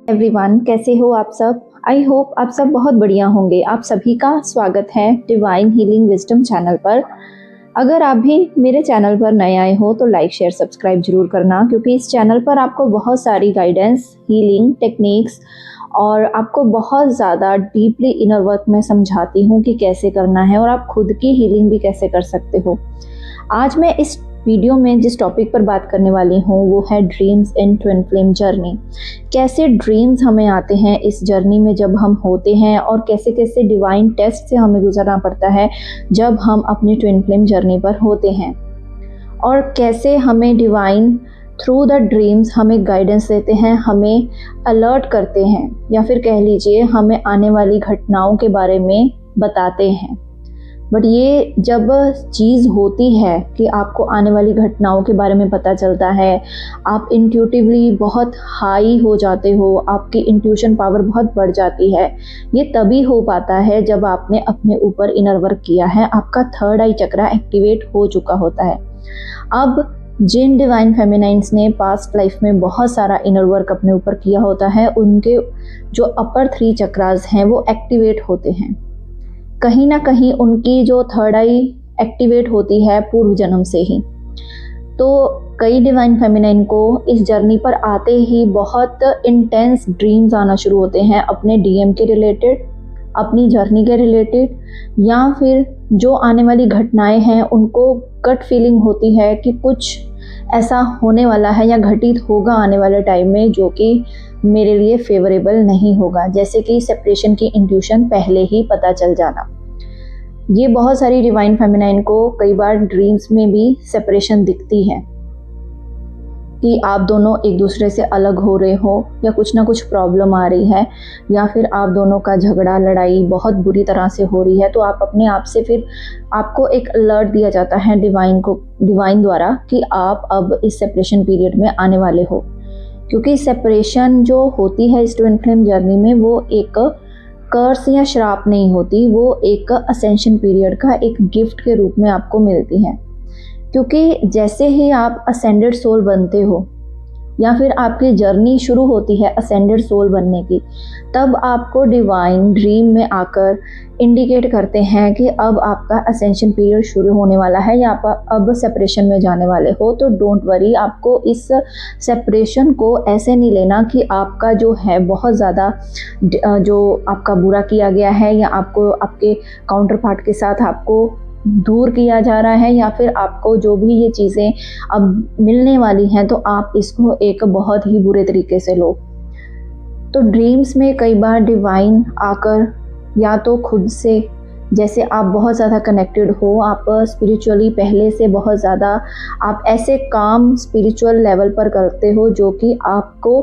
Everyone, कैसे हो आप सब। आई होप आप सब बहुत बढ़िया होंगे। आप सभी का स्वागत है डिवाइन हीलिंग विजडम चैनल पर। अगर आप भी मेरे चैनल पर नए आए हो तो लाइक शेयर सब्सक्राइब जरूर करना, क्योंकि इस चैनल पर आपको बहुत सारी गाइडेंस, हीलिंग टेक्निक्स और आपको बहुत ज़्यादा डीपली इनर वर्क में समझाती हूँ कि कैसे करना है और आप खुद की हीलिंग भी कैसे कर सकते हो। आज मैं इस वीडियो में जिस टॉपिक पर बात करने वाली हूँ वो है dreams in twin flame journey. कैसे ड्रीम्स हमें आते हैं इस जर्नी में जब हम होते हैं, और कैसे कैसे डिवाइन टेस्ट से हमें गुजरना पड़ता है जब हम अपनी ट्विन फ्लेम जर्नी पर होते हैं, और कैसे हमें डिवाइन थ्रू द ड्रीम्स हमें गाइडेंस देते हैं, हमें अलर्ट करते हैं, या फिर कह लीजिए हमें आने वाली घटनाओं के बारे में बताते हैं। बट ये जब चीज़ होती है कि आपको आने वाली घटनाओं के बारे में पता चलता है, आप इंट्यूटिवली बहुत हाई हो जाते हो, आपकी इंट्यूशन पावर बहुत बढ़ जाती है। ये तभी हो पाता है जब आपने अपने ऊपर इनर वर्क किया है, आपका थर्ड आई चक्रा एक्टिवेट हो चुका होता है। अब जिन डिवाइन फेमिनाइंस ने पास्ट लाइफ में बहुत सारा इनर वर्क अपने ऊपर किया होता है, उनके जो अपर 3 चक्रास हैं वो एक्टिवेट होते हैं। कहीं ना कहीं उनकी जो थर्ड आई एक्टिवेट होती है पूर्व जन्म से ही। तो कई डिवाइन फेमिनाइन को इस जर्नी पर आते ही बहुत इंटेंस ड्रीम्स आना शुरू होते हैं अपने डीएम के रिलेटेड, अपनी जर्नी के रिलेटेड, या फिर जो आने वाली घटनाएं हैं उनको गट फीलिंग होती है कि कुछ ऐसा होने वाला है या घटित होगा आने वाले टाइम में जो कि मेरे लिए फेवरेबल नहीं होगा, जैसे कि सेपरेशन की इंट्यूशन पहले ही पता चल जाना। ये बहुत सारी डिवाइन फेमिनाइन को कई बार ड्रीम्स में भी सेपरेशन दिखती है कि आप दोनों एक दूसरे से अलग हो रहे हो, या कुछ ना कुछ प्रॉब्लम आ रही है, या फिर आप दोनों का झगड़ा लड़ाई बहुत बुरी तरह से हो रही है। तो आप अपने आप से फिर आपको एक अलर्ट दिया जाता है डिवाइन द्वारा कि आप अब इस सेपरेशन पीरियड में आने वाले हो। क्योंकि सेपरेशन जो होती है इस ट्विन फ्लेम जर्नी में वो एक कर्स या श्राप नहीं होती, वो एक असेंशन पीरियड का एक गिफ्ट के रूप में आपको मिलती है। क्योंकि जैसे ही आप असेंडेड सोल बनते हो या फिर आपकी जर्नी शुरू होती है असेंडेड सोल बनने की, तब आपको डिवाइन ड्रीम में आकर इंडिकेट करते हैं कि अब आपका असेंशन पीरियड शुरू होने वाला है, या आप अब सेपरेशन में जाने वाले हो। तो डोंट वरी, आपको इस सेपरेशन को ऐसे नहीं लेना कि आपका जो है बहुत ज़्यादा जो आपका बुरा किया गया है, या आपको आपके काउंटर पार्ट के साथ आपको दूर किया जा रहा है, या फिर आपको जो भी ये चीज़ें अब मिलने वाली हैं तो आप इसको एक बहुत ही बुरे तरीके से लो। तो ड्रीम्स में कई बार डिवाइन आकर या तो खुद से, जैसे आप बहुत ज़्यादा कनेक्टेड हो, आप स्पिरिचुअली पहले से बहुत ज़्यादा आप ऐसे काम स्पिरिचुअल लेवल पर करते हो जो कि आपको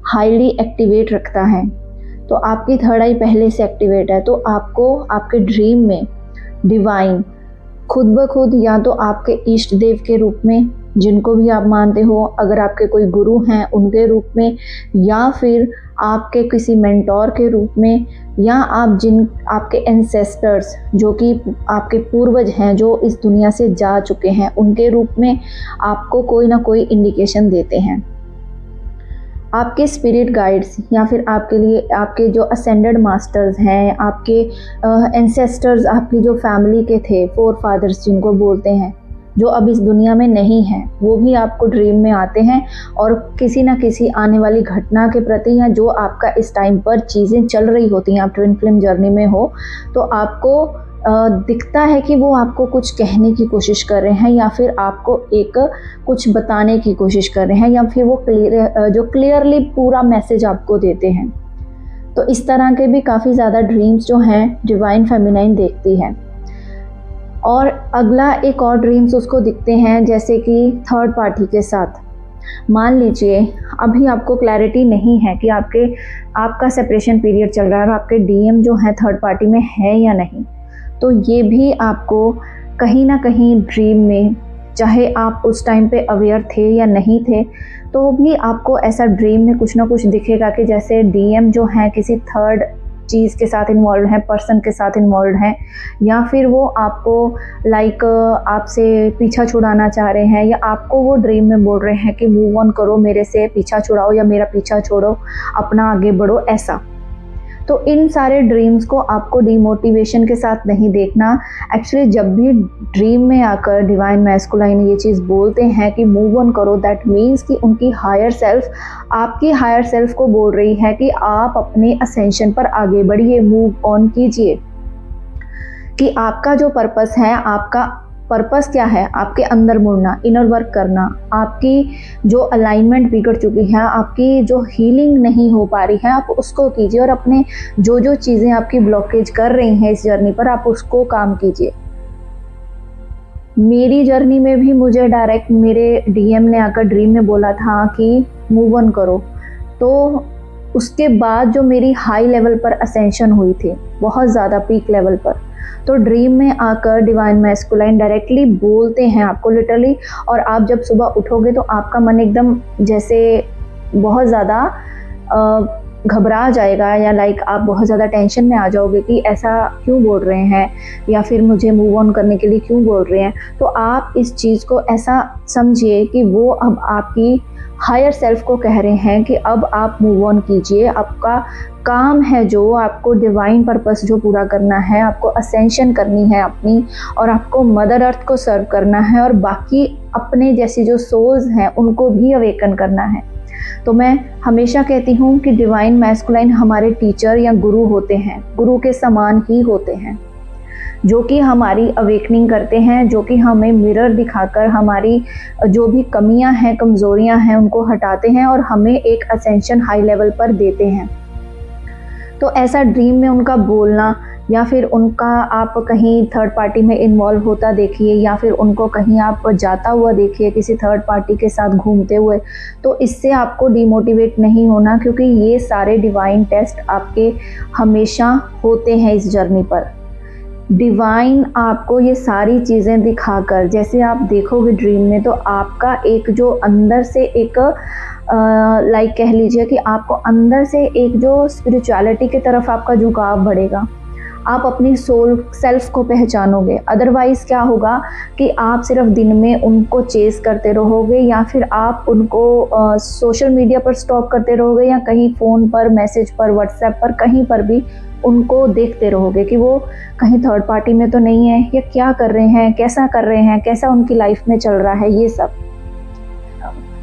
हाईली एक्टिवेट रखता है। तो आपकी थर्ड आई पहले से एक्टिवेट है, तो आपको आपके ड्रीम में डिवाइन खुद ब खुद, या तो आपके इष्ट देव के रूप में जिनको भी आप मानते हो, अगर आपके कोई गुरु हैं उनके रूप में, या फिर आपके किसी मेंटोर के रूप में, या आपके एंसेस्टर्स जो कि आपके पूर्वज हैं जो इस दुनिया से जा चुके हैं उनके रूप में आपको कोई ना कोई इंडिकेशन देते हैं। आपके स्पिरिट गाइड्स, या फिर आपके लिए आपके जो असेंडेड मास्टर्स हैं, आपके एंसेस्टर्स, आपकी जो फैमिली के थे, फोर फादर्स जिनको बोलते हैं, जो अब इस दुनिया में नहीं हैं, वो भी आपको ड्रीम में आते हैं और किसी ना किसी आने वाली घटना के प्रति, या जो आपका इस टाइम पर चीज़ें चल रही होती हैं, आप ट्विन फ्लेम जर्नी में हो, तो आपको दिखता है कि वो आपको कुछ कहने की कोशिश कर रहे हैं, या फिर आपको एक कुछ बताने की कोशिश कर रहे हैं, या फिर वो क्लियरली पूरा मैसेज आपको देते हैं। तो इस तरह के भी काफ़ी ज़्यादा ड्रीम्स जो हैं डिवाइन फेमिनाइन देखती है। और अगला एक और ड्रीम्स उसको दिखते हैं जैसे कि थर्ड पार्टी के साथ। मान लीजिए अभी आपको क्लैरिटी नहीं है कि आपका सेपरेशन पीरियड चल रहा है और आपके डीएम जो है थर्ड पार्टी में है या नहीं, तो ये भी आपको कहीं ना कहीं ड्रीम में, चाहे आप उस टाइम पे अवेयर थे या नहीं थे, तो भी आपको ऐसा ड्रीम में कुछ ना कुछ दिखेगा कि जैसे डीएम जो है किसी थर्ड चीज़ के साथ इन्वॉल्व हैं, पर्सन के साथ इन्वॉल्व हैं, या फिर वो आपको लाइक आपसे पीछा छुड़ाना चाह रहे हैं, या आपको वो ड्रीम में बोल रहे हैं कि मूव ऑन करो, मेरे से पीछा छुड़ाओ या मेरा पीछा छोड़ो, अपना आगे बढ़ो, ऐसा। तो इन सारे ड्रीम्स को आपको डिमोटिवेशन के साथ नहीं देखना। एक्चुअली जब भी ड्रीम में आकर डिवाइन मैस्कुलाइन ये चीज़ बोलते हैं कि मूव ऑन करो, दैट मीन्स कि उनकी हायर सेल्फ आपकी हायर सेल्फ को बोल रही है कि आप अपने असेंशन पर आगे बढ़िए, मूव ऑन कीजिए, कि आपका जो पर्पस है, आपका पर्पस क्या है, आपके अंदर मुड़ना, इनर वर्क करना, आपकी जो अलाइनमेंट बिगड़ चुकी है, आपकी जो हीलिंग नहीं हो पा रही है, आप उसको कीजिए, और अपने जो चीज़ें आपकी ब्लॉकेज कर रही हैं इस जर्नी पर, आप उसको काम कीजिए। मेरी जर्नी में भी मुझे डायरेक्ट मेरे डीएम ने आकर ड्रीम में बोला था कि मूव ऑन करो, तो उसके बाद जो मेरी हाई लेवल पर असेंशन हुई थी, बहुत ज़्यादा पीक लेवल पर, तो ड्रीम में आकर डिवाइन मैस्कुलाइन डायरेक्टली बोलते हैं आपको लिटरली, और आप जब सुबह उठोगे तो आपका मन एकदम जैसे बहुत ज़्यादा घबरा जाएगा, या लाइक आप बहुत ज़्यादा टेंशन में आ जाओगे कि ऐसा क्यों बोल रहे हैं, या फिर मुझे मूव ऑन करने के लिए क्यों बोल रहे हैं। तो आप इस चीज़ को ऐसा समझिए कि वो अब आपकी हायर सेल्फ को कह रहे हैं कि अब आप मूव ऑन कीजिए, आपका काम है जो आपको डिवाइन पर्पस जो पूरा करना है, आपको असेंशन करनी है अपनी, और आपको मदर अर्थ को सर्व करना है, और बाकी अपने जैसी जो सोल्स हैं उनको भी अवेकन करना है। तो मैं हमेशा कहती हूँ कि डिवाइन मैस्कुलाइन हमारे टीचर या गुरु होते हैं, गुरु के समान ही होते हैं, जो कि हमारी अवेकनिंग करते हैं, जो कि हमें मिरर दिखाकर हमारी जो भी कमियां हैं, कमज़ोरियां हैं, उनको हटाते हैं और हमें एक असेंशन हाई लेवल पर देते हैं। तो ऐसा ड्रीम में उनका बोलना, या फिर उनका आप कहीं थर्ड पार्टी में इन्वॉल्व होता देखिए, या फिर उनको कहीं आप जाता हुआ देखिए किसी थर्ड पार्टी के साथ घूमते हुए, तो इससे आपको डिमोटिवेट नहीं होना, क्योंकि ये सारे डिवाइन टेस्ट आपके हमेशा होते हैं इस जर्नी पर। डिवाइन आपको ये सारी चीज़ें दिखाकर, जैसे आप देखोगे ड्रीम में, तो आपका एक जो अंदर से एक लाइक कह लीजिए कि आपको अंदर से एक जो स्पिरिचुअलिटी की तरफ आपका झुकाव बढ़ेगा, आप अपनी सोल सेल्फ को पहचानोगे। अदरवाइज़ क्या होगा कि आप सिर्फ दिन में उनको चेस करते रहोगे, या फिर आप उनको सोशल मीडिया पर स्टॉक करते रहोगे, या कहीं फ़ोन पर, मैसेज पर, व्हाट्सएप पर, कहीं पर भी उनको देखते रहोगे कि वो कहीं थर्ड पार्टी में तो नहीं है, या क्या कर रहे हैं, कैसा कर रहे हैं, कैसा उनकी लाइफ में चल रहा है, ये सब।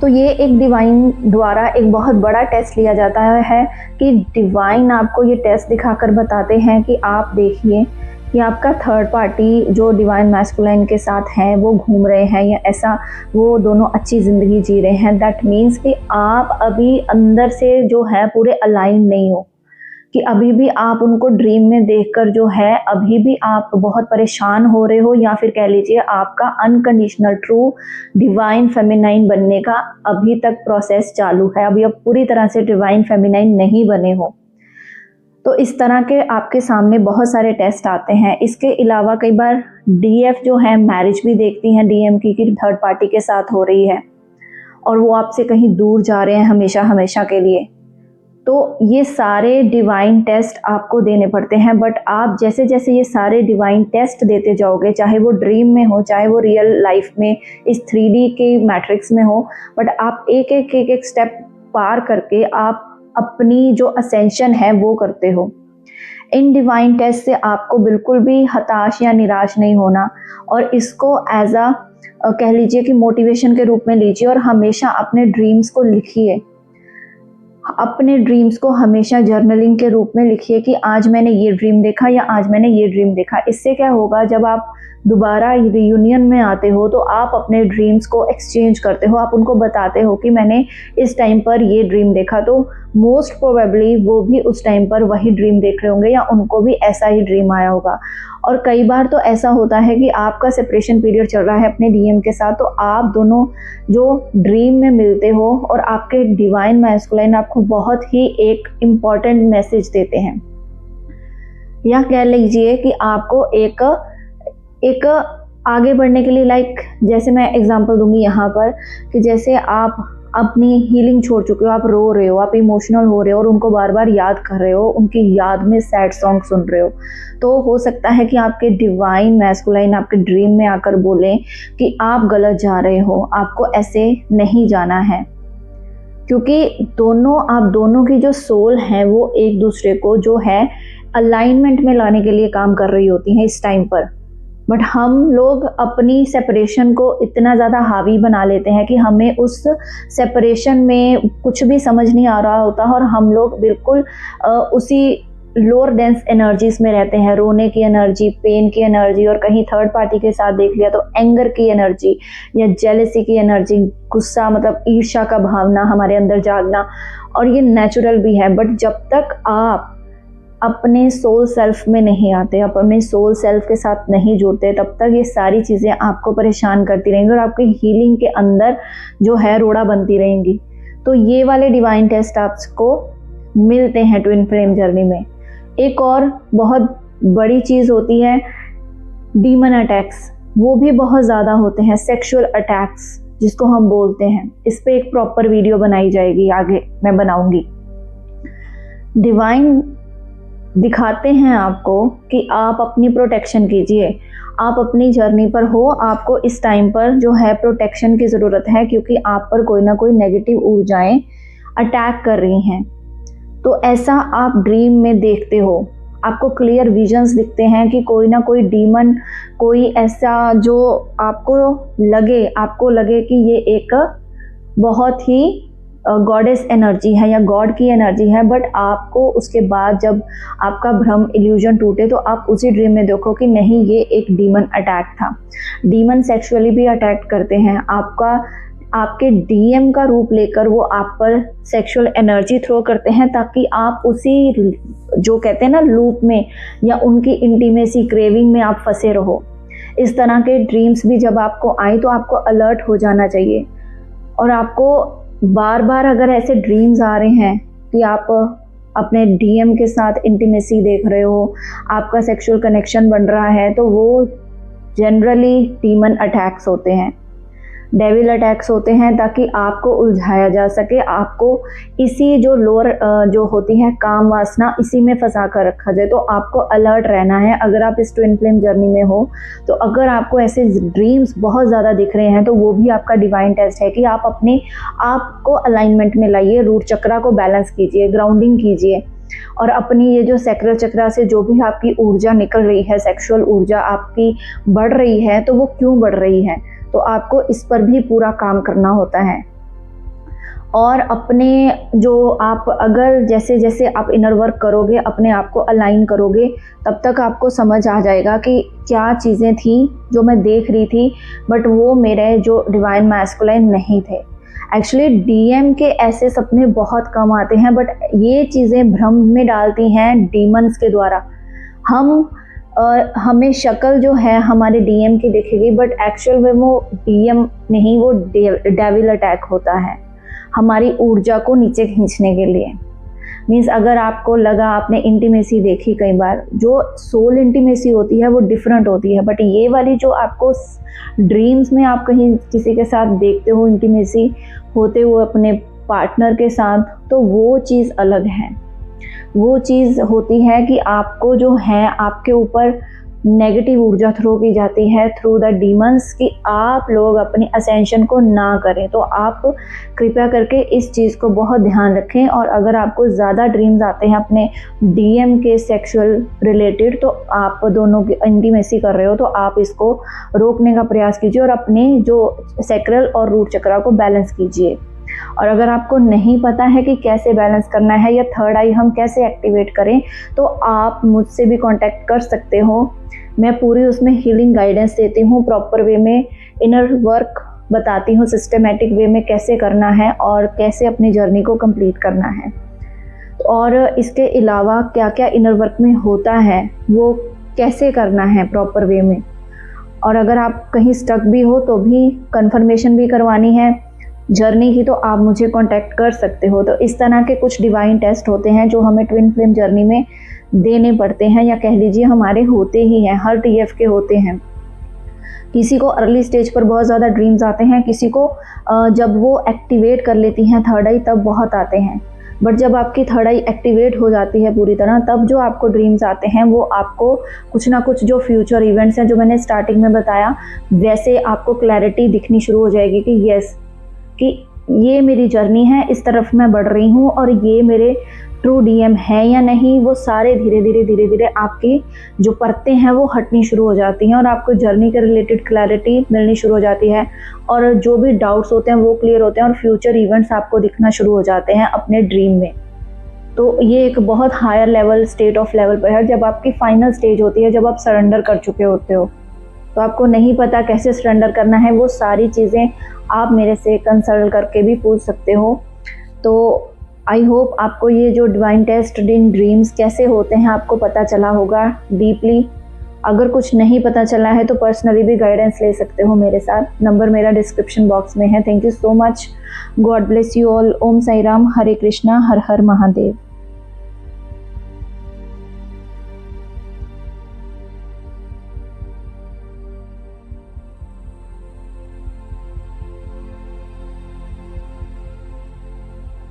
तो ये एक डिवाइन द्वारा एक बहुत बड़ा टेस्ट लिया जाता है कि डिवाइन आपको ये टेस्ट दिखाकर बताते हैं कि आप देखिए कि आपका थर्ड पार्टी जो डिवाइन मैस्कुलाइन के साथ हैं वो घूम रहे हैं, या ऐसा वो दोनों अच्छी ज़िंदगी जी रहे हैं। दैट मीन्स कि आप अभी अंदर से जो है पूरे अलाइन नहीं हो, कि अभी भी आप उनको ड्रीम में देखकर जो है अभी भी आप बहुत परेशान हो रहे हो, या फिर कह लीजिए आपका अनकंडीशनल ट्रू डिवाइन फेमिनाइन बनने का अभी तक प्रोसेस चालू है, अभी आप पूरी तरह से डिवाइन फेमिनाइन नहीं बने हो। तो इस तरह के आपके सामने बहुत सारे टेस्ट आते हैं। इसके अलावा कई बार डीएफ जो है मैरिज भी देखती हैं डीएम की, कि थर्ड पार्टी के साथ हो रही है और वो आपसे कहीं दूर जा रहे हैं हमेशा हमेशा के लिए। तो ये सारे डिवाइन टेस्ट आपको देने पड़ते हैं, बट आप जैसे जैसे ये सारे डिवाइन टेस्ट देते जाओगे, चाहे वो ड्रीम में हो, चाहे वो रियल लाइफ में इस 3D के मैट्रिक्स में हो, बट आप एक एक स्टेप पार करके आप अपनी जो असेंशन है वो करते हो। इन डिवाइन टेस्ट से आपको बिल्कुल भी हताश या निराश नहीं होना, और इसको एज अ कह लीजिए कि मोटिवेशन के रूप में लीजिए, और हमेशा अपने ड्रीम्स को लिखिए। अपने ड्रीम्स को हमेशा जर्नलिंग के रूप में लिखिए कि आज मैंने ये ड्रीम देखा, या आज मैंने ये ड्रीम देखा। इससे क्या होगा, जब आप दोबारा रियूनियन में आते हो तो आप अपने ड्रीम्स को एक्सचेंज करते हो, आप उनको बताते हो कि मैंने इस टाइम पर ये ड्रीम देखा, तो मोस्ट प्रोबेबली वो भी उस टाइम पर वही ड्रीम देख रहे होंगे, या उनको भी ऐसा ही ड्रीम आया होगा। और कई बार तो ऐसा होता है कि आपका सेपरेशन पीरियड चल रहा है अपने डीएम के साथ, तो आप दोनों जो ड्रीम में मिलते हो और आपके डिवाइन मैस्कुलाइन आपको बहुत ही एक इम्पॉर्टेंट मैसेज देते हैं, या कह लीजिए कि आपको एक आगे बढ़ने के लिए, लाइक जैसे मैं एग्जांपल दूंगी यहाँ पर कि जैसे आप अपनी हीलिंग छोड़ चुके हो, आप रो रहे हो, आप इमोशनल हो रहे हो और उनको बार बार याद कर रहे हो, उनकी याद में सैड सॉन्ग सुन रहे हो, तो हो सकता है कि आपके डिवाइन मैस्कुलाइन आपके ड्रीम में आकर बोलें कि आप गलत जा रहे हो, आपको ऐसे नहीं जाना है। क्योंकि आप दोनों की जो सोल है वो एक दूसरे को जो है अलाइनमेंट में लाने के लिए काम कर रही होती हैं इस टाइम पर। बट हम लोग अपनी सेपरेशन को इतना ज़्यादा हावी बना लेते हैं कि हमें उस सेपरेशन में कुछ भी समझ नहीं आ रहा होता और हम लोग बिल्कुल उसी लोअर डेंस एनर्जीज में रहते हैं, रोने की एनर्जी, पेन की एनर्जी, और कहीं थर्ड पार्टी के साथ देख लिया तो एंगर की एनर्जी या जेलसी की एनर्जी, गुस्सा मतलब ईर्ष्या का भावना हमारे अंदर जागना, और ये नेचुरल भी है। बट जब तक आप अपने सोल सेल्फ में नहीं आते, अपने सोल सेल्फ के साथ नहीं जुड़ते, तब तक ये सारी चीज़ें आपको परेशान करती रहेंगी और आपकी हीलिंग के अंदर जो है रोड़ा बनती रहेंगी। तो ये वाले डिवाइन टेस्ट आपको मिलते हैं ट्विन फ्लेम जर्नी में। एक और बहुत बड़ी चीज़ होती है डीमन अटैक्स, वो भी बहुत ज़्यादा होते हैं, सेक्सुअल अटैक्स जिसको हम बोलते हैं। इस पे एक प्रॉपर वीडियो बनाई जाएगी, आगे मैं बनाऊंगी। डिवाइन दिखाते हैं आपको कि आप अपनी प्रोटेक्शन कीजिए, आप अपनी जर्नी पर हो, आपको इस टाइम पर जो है प्रोटेक्शन की ज़रूरत है, क्योंकि आप पर कोई ना कोई नेगेटिव ऊर्जाएं अटैक कर रही हैं। तो ऐसा आप ड्रीम में देखते हो, आपको क्लियर विजन्स दिखते हैं कि कोई ना कोई डीमन, कोई ऐसा जो आपको लगे कि ये एक बहुत ही गॉडेस एनर्जी है या गॉड की एनर्जी है। बट आपको उसके बाद जब आपका भ्रम इल्यूजन टूटे तो आप उसी ड्रीम में देखो कि नहीं, ये एक डीमन अटैक था। डीमन सेक्सुअली भी अटैक करते हैं, आपके डीएम का रूप लेकर वो आप पर सेक्सुअल एनर्जी थ्रो करते हैं, ताकि आप उसी जो कहते हैं ना लूप में या उनकी इंटीमेसी क्रेविंग में आप फंसे रहो। इस तरह के ड्रीम्स भी जब आपको आए तो आपको अलर्ट हो जाना चाहिए। और आपको बार बार अगर ऐसे ड्रीम्स आ रहे हैं कि आप अपने डीएम के साथ इंटीमेसी देख रहे हो, आपका सेक्सुअल कनेक्शन बन रहा है, तो वो जनरली डीमन अटैक्स होते हैं, डेविल अटैक्स होते हैं, ताकि आपको उलझाया जा सके, आपको इसी जो लोअर जो होती है काम वासना, इसी में फंसा कर रखा जाए। तो आपको अलर्ट रहना है अगर आप इस ट्विन फ्लेम जर्नी में हो। तो अगर आपको ऐसे ड्रीम्स बहुत ज़्यादा दिख रहे हैं तो वो भी आपका डिवाइन टेस्ट है कि आप अपने आप को अलाइनमेंट में लाइए, रूट चक्रा को बैलेंस कीजिए, ग्राउंडिंग कीजिए, और अपनी ये जो सैक्रल चक्रा से जो भी आपकी ऊर्जा निकल रही है, सेक्सुअल ऊर्जा आपकी बढ़ रही है, तो वो क्यों बढ़ रही है, तो आपको इस पर भी पूरा काम करना होता है। और अपने जो आप अगर जैसे जैसे आप इनर वर्क करोगे, अपने आप को अलाइन करोगे, तब तक आपको समझ आ जाएगा कि क्या चीज़ें थी जो मैं देख रही थी, बट वो मेरे जो डिवाइन मैस्कुलाइन नहीं थे। एक्चुअली डीएम के ऐसे सपने बहुत कम आते हैं, बट ये चीज़ें भ्रम में डालती हैं डीमंस के द्वारा। हमें शक्ल जो है हमारे डीएम की दिखेगी, बट एक्चुअल में वो डीएम नहीं, वो डेविल अटैक होता है हमारी ऊर्जा को नीचे खींचने के लिए। मीन्स अगर आपको लगा, आपने इंटीमेसी देखी, कई बार जो सोल इंटीमेसी होती है वो डिफरेंट होती है, बट ये वाली जो आपको ड्रीम्स में आप कहीं किसी के साथ देखते हो इंटीमेसी होते हुए अपने पार्टनर के साथ, तो वो चीज़ अलग है। वो चीज़ होती है कि आपको जो है आपके ऊपर नेगेटिव ऊर्जा थ्रो की जाती है थ्रू द डीमंस, कि आप लोग अपनी असेंशन को ना करें। तो आप कृपया करके इस चीज़ को बहुत ध्यान रखें। और अगर आपको ज़्यादा ड्रीम्स आते हैं अपने डीएम के सेक्सुअल रिलेटेड, तो आप दोनों की इंटीमेसी कर रहे हो, तो आप इसको रोकने का प्रयास कीजिए और अपने जो सैक्रल और रूट चक्रा को बैलेंस कीजिए। और अगर आपको नहीं पता है कि कैसे बैलेंस करना है या थर्ड आई हम कैसे एक्टिवेट करें, तो आप मुझसे भी कांटेक्ट कर सकते हो। मैं पूरी उसमें हीलिंग गाइडेंस देती हूँ, प्रॉपर वे में इनर वर्क बताती हूँ, सिस्टमेटिक वे में कैसे करना है और कैसे अपनी जर्नी को कंप्लीट करना है। और इसके अलावा क्या क्या इनर वर्क में होता है, वो कैसे करना है प्रॉपर वे में। और अगर आप कहीं स्टक भी हो तो भी कंफर्मेशन भी करवानी है जर्नी की, तो आप मुझे कांटेक्ट कर सकते हो। तो इस तरह के कुछ डिवाइन टेस्ट होते हैं जो हमें ट्विन फ्लेम जर्नी में देने पड़ते हैं, या कह लीजिए हमारे होते ही हैं, हर टीएफ के होते हैं। किसी को अर्ली स्टेज पर बहुत ज़्यादा ड्रीम्स आते हैं, किसी को जब वो एक्टिवेट कर लेती हैं थर्ड आई तब बहुत आते हैं। बट जब आपकी थर्ड आई एक्टिवेट हो जाती है पूरी तरह, तब जो आपको ड्रीम्स आते हैं वो आपको कुछ ना कुछ जो फ्यूचर इवेंट्स हैं, जो मैंने स्टार्टिंग में बताया, वैसे आपको क्लैरिटी दिखनी शुरू हो जाएगी कि यस, कि ये मेरी जर्नी है, इस तरफ मैं बढ़ रही हूँ और ये मेरे ट्रू डीएम है या नहीं। वो सारे धीरे धीरे आपकी जो परतें हैं वो हटनी शुरू हो जाती हैं और आपको जर्नी के रिलेटेड क्लैरिटी मिलनी शुरू हो जाती है और जो भी डाउट्स होते हैं वो क्लियर होते हैं और फ्यूचर इवेंट्स आपको दिखना शुरू हो जाते हैं अपने ड्रीम में। तो ये एक बहुत higher level, state of level पर है, जब आपकी फाइनल स्टेज होती है, जब आप सरेंडर कर चुके होते हो। तो आपको नहीं पता कैसे सरेंडर करना है, वो सारी चीज़ें आप मेरे से कंसल्ट करके भी पूछ सकते हो। तो आई होप आपको ये जो डिवाइन टेस्ट इन ड्रीम्स कैसे होते हैं आपको पता चला होगा डीपली। अगर कुछ नहीं पता चला है तो पर्सनली भी गाइडेंस ले सकते हो मेरे साथ। नंबर मेरा डिस्क्रिप्शन बॉक्स में है। Thank you so much. God bless you all. Om Sai Ram, हरे कृष्णा, हर हर महादेव।